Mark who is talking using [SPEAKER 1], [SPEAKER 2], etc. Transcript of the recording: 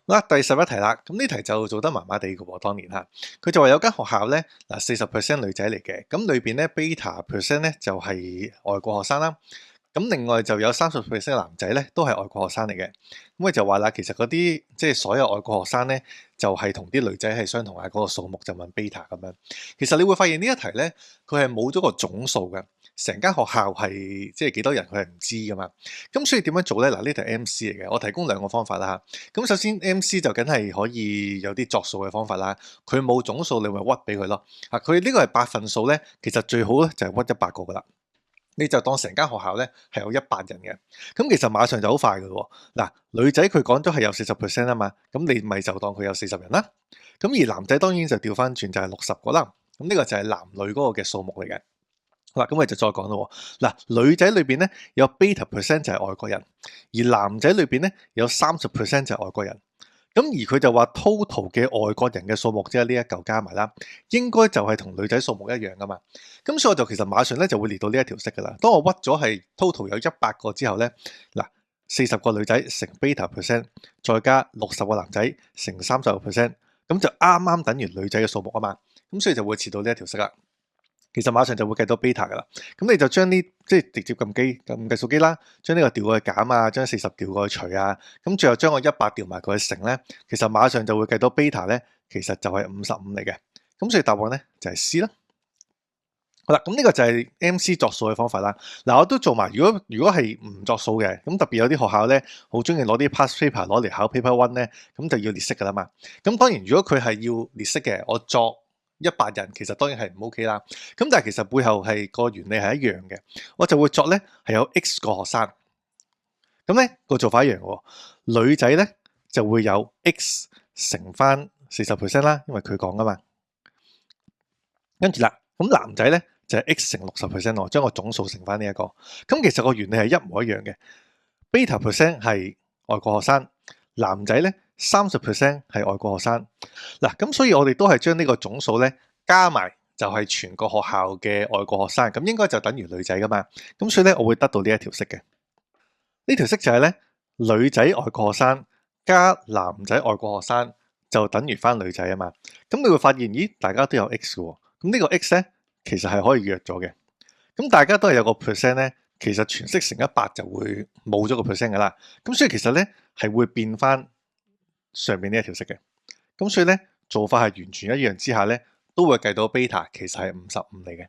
[SPEAKER 1] 嗱，第11題啦，咁呢題就做得麻麻地嘅喎，當年嚇。佢就話有間學校咧，嗱40% 女仔嚟嘅，咁裏邊咧 beta percent 咧就係外國學生啦。咁另外就有30% 男仔咧都係外國學生嚟嘅。咁佢就話啦，其實嗰啲即係所有外國學生咧，就係同啲女仔係相同啊，嗰個數目就問 beta 咁樣。其實你會發現呢一題咧，佢係冇咗個總數嘅，成間學校係即係幾多人佢係唔知噶嘛。咁所以點樣做咧？嗱，呢題 MC 嚟嘅，我提供兩個方法啦嚇。咁首先 MC 就梗係可以有啲作數嘅方法啦。佢冇總數，你咪屈俾佢咯。佢呢個係百分數咧，其實最好咧就係屈100個噶啦。你就當成間學校咧係有100人嘅，咁其實馬上就好快嘅喎。嗱，女仔佢講咗係有40% 啊嘛，咁你咪就當佢有40人啦。咁而男仔當然就調翻轉就係60個啦。咁呢個就係男女嗰個嘅數目嚟嘅。好啦，咁我就再講咯。嗱，女仔裏邊咧有 beta percent 就係外國人，而男仔裏邊咧有30% 就係外國人。咁而佢就話 total 嘅外國人嘅數目，即係呢一嚿加埋啦，應該就係同女仔數目一樣噶嘛。咁所以我就其實馬上咧就會列到呢一條式噶啦。當我屈咗係 total 有100個之後咧，嗱40個女仔乘 beta percent，再加60個男仔乘30%，咁就啱啱等於女仔嘅數目啊嘛。咁所以就會設到呢一條式啦。其實馬上就會計到 beta 噶啦，咁你就將呢即係直接撳計數機啦，將呢個調過去減啊，將40調過去除啊，咁最後將個100調埋過去乘咧，其實馬上就會計到 beta 咧，其實就係55嚟嘅，咁所以答案咧就係 C 啦。好啦，咁呢個就係 MC 作數嘅方法啦。嗱，我都做埋，如果係唔作數嘅，咁特別有啲學校咧，好中意攞啲 past paper 攞嚟考 paper one 咧，咁就要列式噶啦嘛。咁當然如果佢係要列式嘅，我作100人，其實當然係唔 OK 啦。咁但係其實背後係個原理係一樣嘅，我就會作咧係有 X 個學生，咁咧個做法一樣嘅喎。女仔咧就會有 X 乘翻40% 啦，因為佢講啊嘛。跟住啦，咁男仔咧就係 X 乘60%，我將個總數乘翻呢一個。咁其實個原理係一模一樣嘅。beta percent 係外國學生，男仔咧30% 係外國學生。嗱，咁所以我哋都係將呢個總數咧加埋，就係全個學校嘅外國學生，咁應該就等於女仔噶嘛。咁所以咧，我會得到呢一條式嘅。呢條式就係咧，女仔外國學生加男仔外國學生就等於翻女仔啊嘛。咁你會發現，咦，大家都有 X 喎。咁呢個 X 咧，其實係可以約咗嘅。咁大家都係有個 percent 咧，其實全式乘100就會冇咗個 percent 噶啦。咁所以其實咧係會變翻上面呢一條式嘅。咁所以咧做法係完全一樣之下咧，都會計到 beta 其實係55嚟嘅。